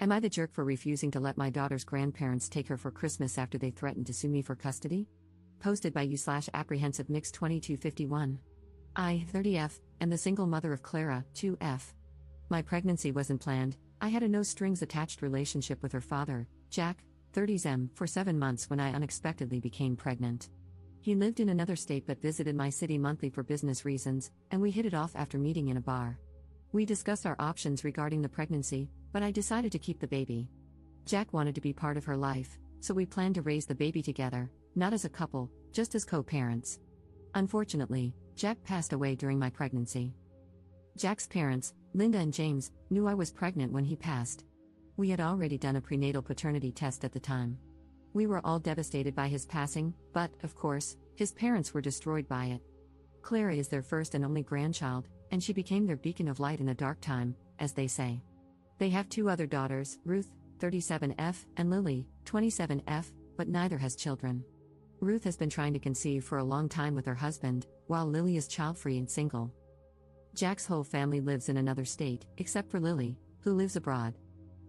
Am I the jerk for refusing to let my daughter's grandparents take her for Christmas after they threatened to sue me for custody? Posted by you/apprehensive mix 2251. I, 30F, am the single mother of Clara, 2F. My pregnancy wasn't planned. I had a no-strings-attached relationship with her father, Jack, 30M, for 7 months when I unexpectedly became pregnant. He lived in another state but visited my city monthly for business reasons, and we hit it off after meeting in a bar. We discussed our options regarding the pregnancy, but I decided to keep the baby. Jack wanted to be part of her life, so we planned to raise the baby together, not as a couple, just as co-parents. Unfortunately, Jack passed away during my pregnancy. Jack's parents, Linda and James, knew I was pregnant when he passed. We had already done a prenatal paternity test at the time. We were all devastated by his passing, but, of course, his parents were destroyed by it. Clara is their first and only grandchild, and she became their beacon of light in a dark time, as they say. They have 2 other daughters, Ruth, 37F, and Lily, 27F, but neither has children. Ruth has been trying to conceive for a long time with her husband, while Lily is child-free and single. Jack's whole family lives in another state, except for Lily, who lives abroad.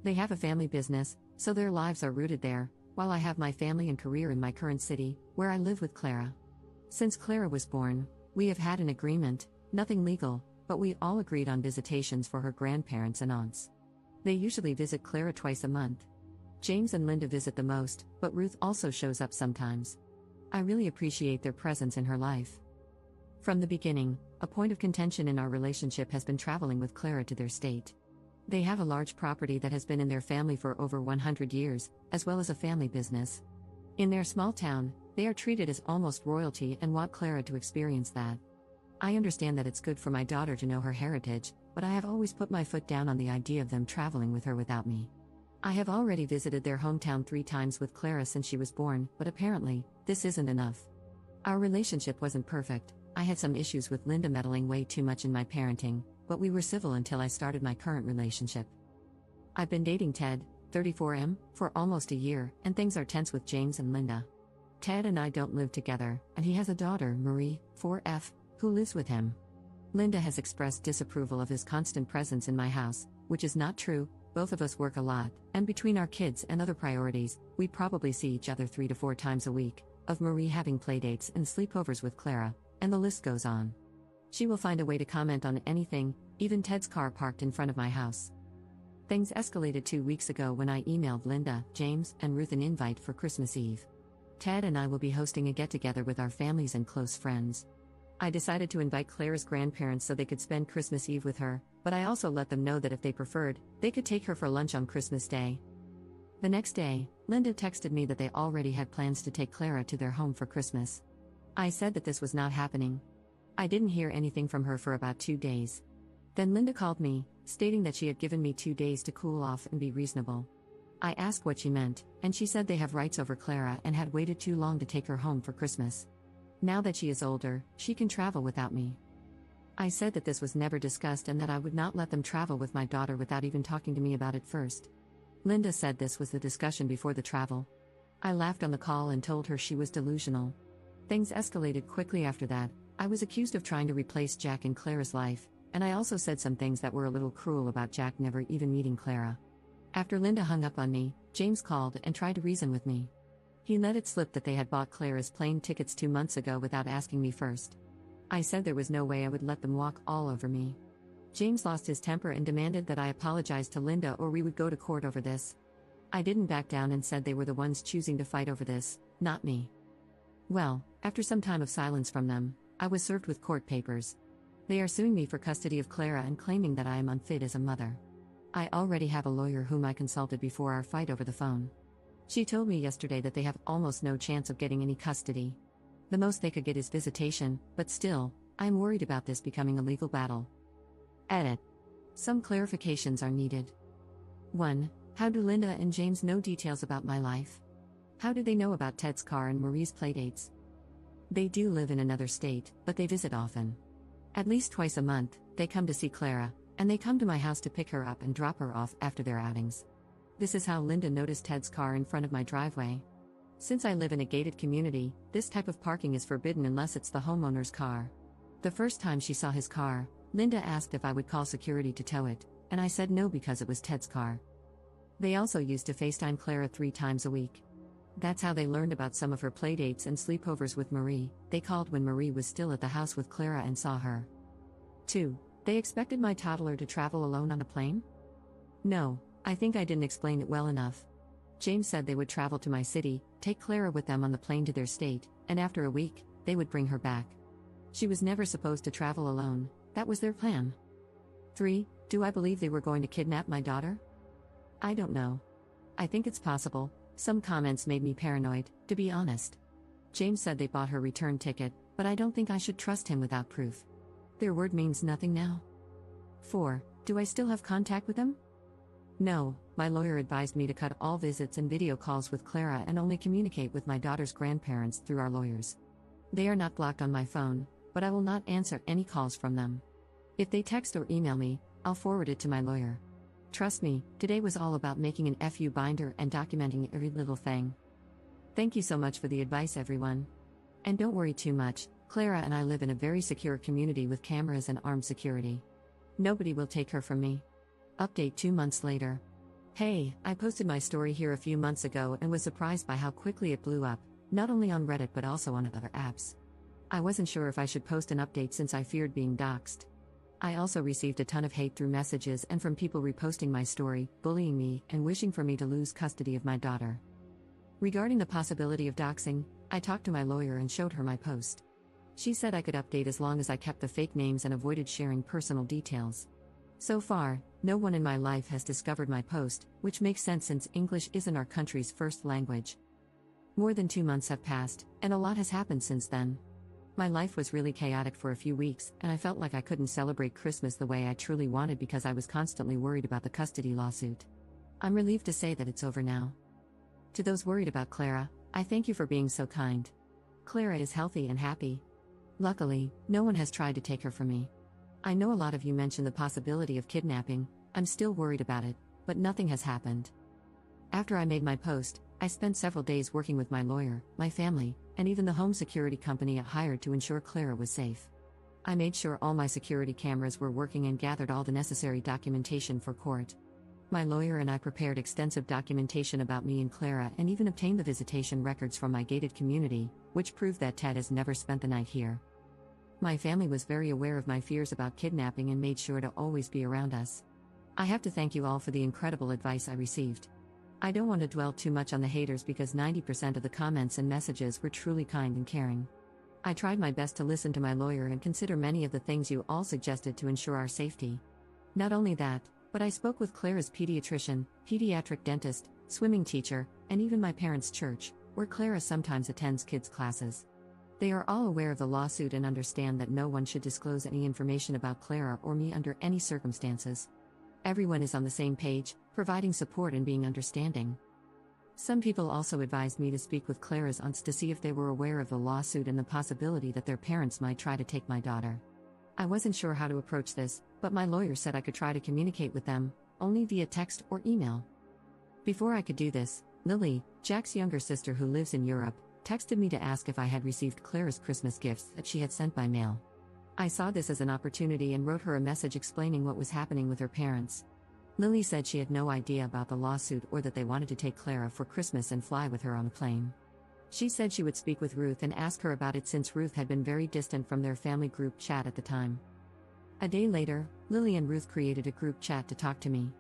They have a family business, so their lives are rooted there, while I have my family and career in my current city, where I live with Clara. Since Clara was born, we have had an agreement, nothing legal, but we all agreed on visitations for her grandparents and aunts. They usually visit Clara twice a month. James and Linda visit the most, but Ruth also shows up sometimes. I really appreciate their presence in her life. From the beginning, a point of contention in our relationship has been traveling with Clara to their state. They have a large property that has been in their family for over 100 years, as well as a family business. In their small town, they are treated as almost royalty and want Clara to experience that. I understand that it's good for my daughter to know her heritage, but I have always put my foot down on the idea of them traveling with her without me. I have already visited their hometown 3 times with Clara since she was born, but apparently, this isn't enough. Our relationship wasn't perfect. I had some issues with Linda meddling way too much in my parenting, but we were civil until I started my current relationship. I've been dating Ted, 34M, for almost a year, and things are tense with James and Linda. Ted and I don't live together, and he has a daughter, Marie, 4F, who lives with him. Linda has expressed disapproval of his constant presence in my house, which is not true. Both of us work a lot, and between our kids and other priorities, we probably see each other 3 to 4 times a week, of Marie having playdates and sleepovers with Clara, and the list goes on. She will find a way to comment on anything, even Ted's car parked in front of my house. Things escalated 2 weeks ago when I emailed Linda, James, and Ruth an invite for Christmas Eve. Ted and I will be hosting a get-together with our families and close friends. I decided to invite Clara's grandparents so they could spend Christmas Eve with her, but I also let them know that if they preferred, they could take her for lunch on Christmas Day. The next day, Linda texted me that they already had plans to take Clara to their home for Christmas. I said that this was not happening. I didn't hear anything from her for about 2 days. Then Linda called me, stating that she had given me 2 days to cool off and be reasonable. I asked what she meant, and she said they have rights over Clara and had waited too long to take her home for Christmas. Now that she is older, she can travel without me. I said that this was never discussed and that I would not let them travel with my daughter without even talking to me about it first. Linda said this was the discussion before the travel. I laughed on the call and told her she was delusional. Things escalated quickly after that. I was accused of trying to replace Jack in Clara's life, and I also said some things that were a little cruel about Jack never even meeting Clara. After Linda hung up on me, James called and tried to reason with me. He let it slip that they had bought Clara's plane tickets 2 months ago without asking me first. I said there was no way I would let them walk all over me. James lost his temper and demanded that I apologize to Linda or we would go to court over this. I didn't back down and said they were the ones choosing to fight over this, not me. Well, after some time of silence from them, I was served with court papers. They are suing me for custody of Clara and claiming that I am unfit as a mother. I already have a lawyer whom I consulted before our fight over the phone. She told me yesterday that they have almost no chance of getting any custody. The most they could get is visitation, but still, I am worried about this becoming a legal battle. Edit. Some clarifications are needed. 1. How do Linda and James know details about my life? How do they know about Ted's car and Marie's playdates? They do live in another state, but they visit often. At least twice a month, they come to see Clara, and they come to my house to pick her up and drop her off after their outings. This is how Linda noticed Ted's car in front of my driveway. Since I live in a gated community, this type of parking is forbidden unless it's the homeowner's car. The first time she saw his car, Linda asked if I would call security to tow it, and I said no because it was Ted's car. They also used to FaceTime Clara 3 times a week. That's how they learned about some of her playdates and sleepovers with Marie. They called when Marie was still at the house with Clara and saw her. 2. They expected my toddler to travel alone on a plane? No, I think I didn't explain it well enough. James said they would travel to my city, take Clara with them on the plane to their state, and after a week, they would bring her back. She was never supposed to travel alone, that was their plan. 3. Do I believe they were going to kidnap my daughter? I don't know. I think it's possible. Some comments made me paranoid, to be honest. James said they bought her return ticket, but I don't think I should trust him without proof. Their word means nothing now. 4. Do I still have contact with them? No, my lawyer advised me to cut all visits and video calls with Clara and only communicate with my daughter's grandparents through our lawyers. They are not blocked on my phone, but I will not answer any calls from them. If they text or email me, I'll forward it to my lawyer. Trust me, today was all about making an FU binder and documenting every little thing. Thank you so much for the advice, everyone. And don't worry too much, Clara and I live in a very secure community with cameras and armed security. Nobody will take her from me. Update 2 months later. Hey, I posted my story here a few months ago and was surprised by how quickly it blew up, not only on Reddit but also on other apps. I wasn't sure if I should post an update since I feared being doxxed. I also received a ton of hate through messages and from people reposting my story, bullying me, and wishing for me to lose custody of my daughter. Regarding the possibility of doxing, I talked to my lawyer and showed her my post. She said I could update as long as I kept the fake names and avoided sharing personal details. So far, no one in my life has discovered my post, which makes sense since English isn't our country's first language. More than 2 months have passed, and a lot has happened since then. My life was really chaotic for a few weeks, and I felt like I couldn't celebrate Christmas the way I truly wanted because I was constantly worried about the custody lawsuit. I'm relieved to say that it's over now. To those worried about Clara, I thank you for being so kind. Clara is healthy and happy. Luckily, no one has tried to take her from me. I know a lot of you mentioned the possibility of kidnapping. I'm still worried about it, but nothing has happened. After I made my post, I spent several days working with my lawyer, my family, and even the home security company I hired to ensure Clara was safe. I made sure all my security cameras were working and gathered all the necessary documentation for court. My lawyer and I prepared extensive documentation about me and Clara and even obtained the visitation records from my gated community, which proved that Ted has never spent the night here. My family was very aware of my fears about kidnapping and made sure to always be around us. I have to thank you all for the incredible advice I received. I don't want to dwell too much on the haters because 90% of the comments and messages were truly kind and caring. I tried my best to listen to my lawyer and consider many of the things you all suggested to ensure our safety. Not only that, but I spoke with Clara's pediatrician, pediatric dentist, swimming teacher, and even my parents' church, where Clara sometimes attends kids' classes. They are all aware of the lawsuit and understand that no one should disclose any information about Clara or me under any circumstances. Everyone is on the same page, providing support and being understanding. Some people also advised me to speak with Clara's aunts to see if they were aware of the lawsuit and the possibility that their parents might try to take my daughter. I wasn't sure how to approach this, but my lawyer said I could try to communicate with them, only via text or email. Before I could do this, Lily, Jack's younger sister who lives in Europe, texted me to ask if I had received Clara's Christmas gifts that she had sent by mail. I saw this as an opportunity and wrote her a message explaining what was happening with her parents. Lily said she had no idea about the lawsuit or that they wanted to take Clara for Christmas and fly with her on a plane. She said she would speak with Ruth and ask her about it since Ruth had been very distant from their family group chat at the time. A day later, Lily and Ruth created a group chat to talk to me.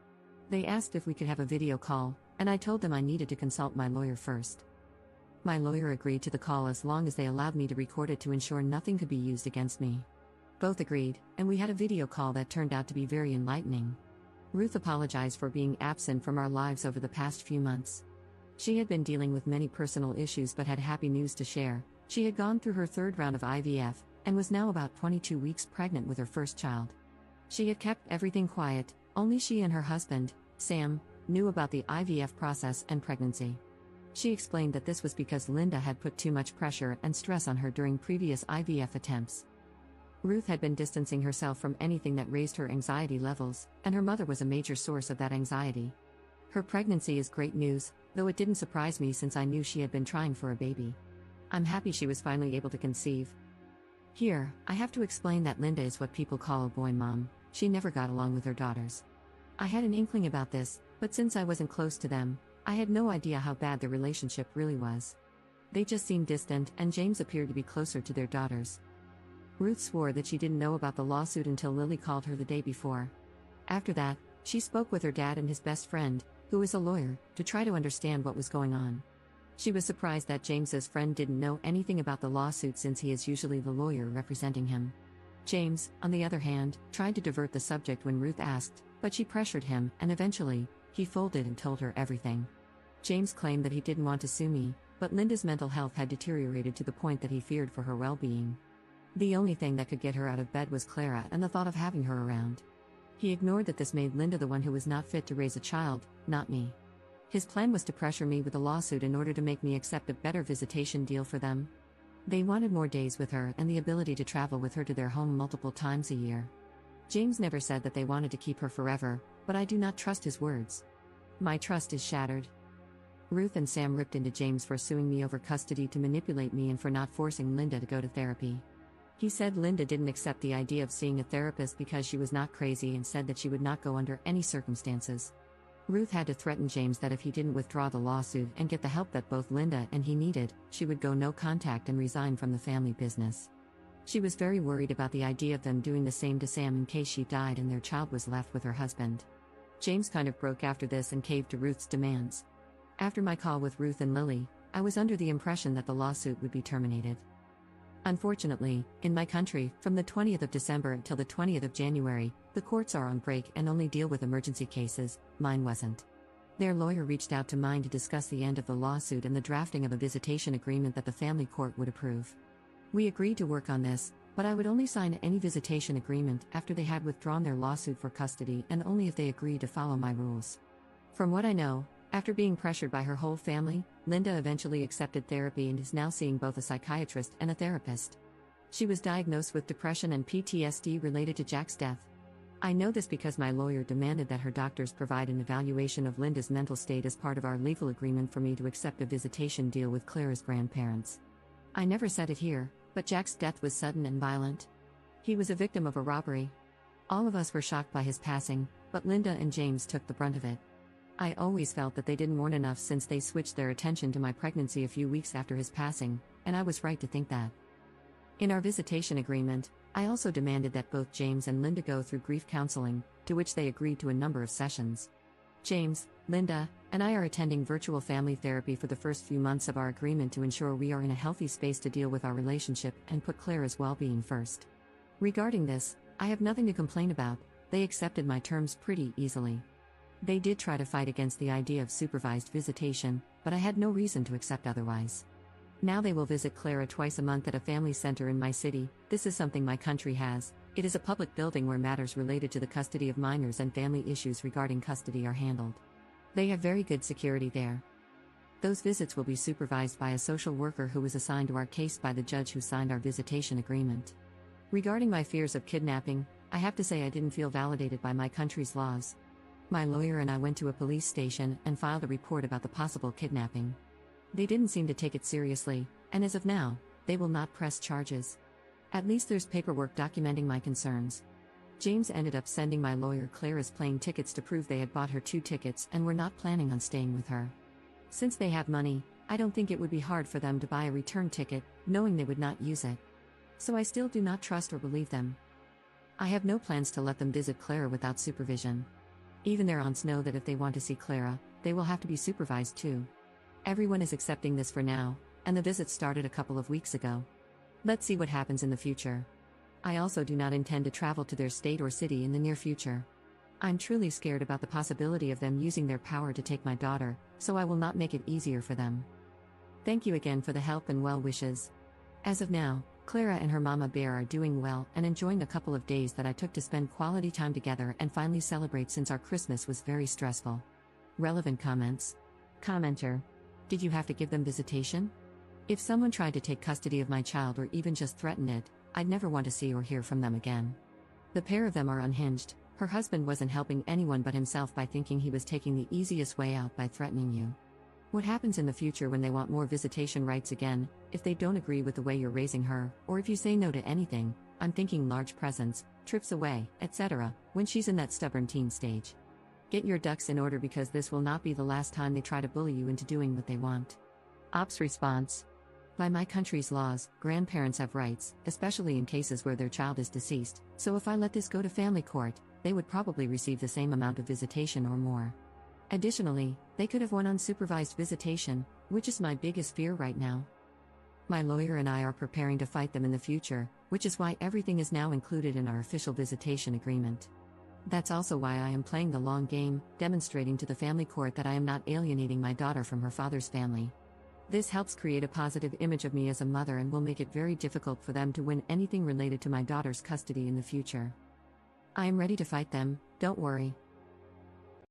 They asked if we could have a video call, and I told them I needed to consult my lawyer first. My lawyer agreed to the call as long as they allowed me to record it to ensure nothing could be used against me. Both agreed, and we had a video call that turned out to be very enlightening. Ruth apologized for being absent from our lives over the past few months. She had been dealing with many personal issues but had happy news to share. She had gone through her 3rd round of IVF, and was now about 22 weeks pregnant with her first child. She had kept everything quiet, only she and her husband, Sam, knew about the IVF process and pregnancy. She explained that this was because Linda had put too much pressure and stress on her during previous IVF attempts. Ruth had been distancing herself from anything that raised her anxiety levels, and her mother was a major source of that anxiety. Her pregnancy is great news, though it didn't surprise me since I knew she had been trying for a baby. I'm happy she was finally able to conceive. Here, I have to explain that Linda is what people call a boy mom. She never got along with her daughters. I had an inkling about this, But since I wasn't close to them, I had no idea how bad the relationship really was. They just seemed distant, and James appeared to be closer to their daughters. Ruth swore that she didn't know about the lawsuit until Lily called her the day before. After that, she spoke with her dad and his best friend, who is a lawyer, to try to understand what was going on. She was surprised that James's friend didn't know anything about the lawsuit since he is usually the lawyer representing him. James, on the other hand, tried to divert the subject when Ruth asked, but she pressured him, and eventually, he folded and told her everything. James claimed that he didn't want to sue me, but Linda's mental health had deteriorated to the point that he feared for her well-being. The only thing that could get her out of bed was Clara and the thought of having her around. He ignored that this made Linda the one who was not fit to raise a child, not me. His plan was to pressure me with a lawsuit in order to make me accept a better visitation deal for them. They wanted more days with her and the ability to travel with her to their home multiple times a year. James never said that they wanted to keep her forever, but I do not trust his words. My trust is shattered. Ruth and Sam ripped into James for suing me over custody to manipulate me and for not forcing Linda to go to therapy. He said Linda didn't accept the idea of seeing a therapist because she was not crazy and said that she would not go under any circumstances. Ruth had to threaten James that if he didn't withdraw the lawsuit and get the help that both Linda and he needed, she would go no contact and resign from the family business. She was very worried about the idea of them doing the same to Sam in case she died and their child was left with her husband. James kind of broke after this and caved to Ruth's demands. After my call with Ruth and Lily, I was under the impression that the lawsuit would be terminated. Unfortunately, in my country, from the 20th of December until the 20th of January, the courts are on break and only deal with emergency cases. Mine wasn't. Their lawyer reached out to mine to discuss the end of the lawsuit and the drafting of a visitation agreement that the family court would approve. We agreed to work on this, but I would only sign any visitation agreement after they had withdrawn their lawsuit for custody and only if they agreed to follow my rules. From what I know, after being pressured by her whole family, Linda eventually accepted therapy and is now seeing both a psychiatrist and a therapist. She was diagnosed with depression and PTSD related to Jack's death. I know this because my lawyer demanded that her doctors provide an evaluation of Linda's mental state as part of our legal agreement for me to accept a visitation deal with Clara's grandparents. I never said it here, but Jack's death was sudden and violent. He was a victim of a robbery. All of us were shocked by his passing, but Linda and James took the brunt of it. I always felt that they didn't mourn enough since they switched their attention to my pregnancy a few weeks after his passing, and I was right to think that. In our visitation agreement, I also demanded that both James and Linda go through grief counseling, to which they agreed to a number of sessions. James, Linda, and I are attending virtual family therapy for the first few months of our agreement to ensure we are in a healthy space to deal with our relationship and put Clara's well-being first. Regarding this, I have nothing to complain about. They accepted my terms pretty easily. They did try to fight against the idea of supervised visitation, but I had no reason to accept otherwise. Now they will visit Clara twice a month at a family center in my city. This is something my country has. It is a public building where matters related to the custody of minors and family issues regarding custody are handled. They have very good security there. Those visits will be supervised by a social worker who was assigned to our case by the judge who signed our visitation agreement. Regarding my fears of kidnapping, I have to say I didn't feel validated by my country's laws. My lawyer and I went to a police station and filed a report about the possible kidnapping. They didn't seem to take it seriously, and as of now, they will not press charges. At least there's paperwork documenting my concerns. James ended up sending my lawyer Clara's plane tickets to prove they had bought her 2 tickets and were not planning on staying with her. Since they have money, I don't think it would be hard for them to buy a return ticket, knowing they would not use it. So I still do not trust or believe them. I have no plans to let them visit Clara without supervision. Even their aunts know that if they want to see Clara, they will have to be supervised too. Everyone is accepting this for now, and the visit started a couple of weeks ago. Let's see what happens in the future. I also do not intend to travel to their state or city in the near future. I'm truly scared about the possibility of them using their power to take my daughter, so I will not make it easier for them. Thank you again for the help and well wishes. As of now, Clara and her mama bear are doing well and enjoying a couple of days that I took to spend quality time together and finally celebrate since our Christmas was very stressful. Relevant comments. Commenter. Did you have to give them visitation? If someone tried to take custody of my child or even just threatened it, I'd never want to see or hear from them again. The pair of them are unhinged. Her husband wasn't helping anyone but himself by thinking he was taking the easiest way out by threatening you. What happens in the future when they want more visitation rights again, if they don't agree with the way you're raising her, or if you say no to anything? I'm thinking large presents, trips away, etc., when she's in that stubborn teen stage. Get your ducks in order because this will not be the last time they try to bully you into doing what they want. Ops response. By my country's laws, grandparents have rights, especially in cases where their child is deceased, so if I let this go to family court, they would probably receive the same amount of visitation or more. Additionally, they could have one unsupervised visitation, which is my biggest fear right now. My lawyer and I are preparing to fight them in the future, which is why everything is now included in our official visitation agreement. That's also why I am playing the long game, demonstrating to the family court that I am not alienating my daughter from her father's family. This helps create a positive image of me as a mother and will make it very difficult for them to win anything related to my daughter's custody in the future. I am ready to fight them, don't worry.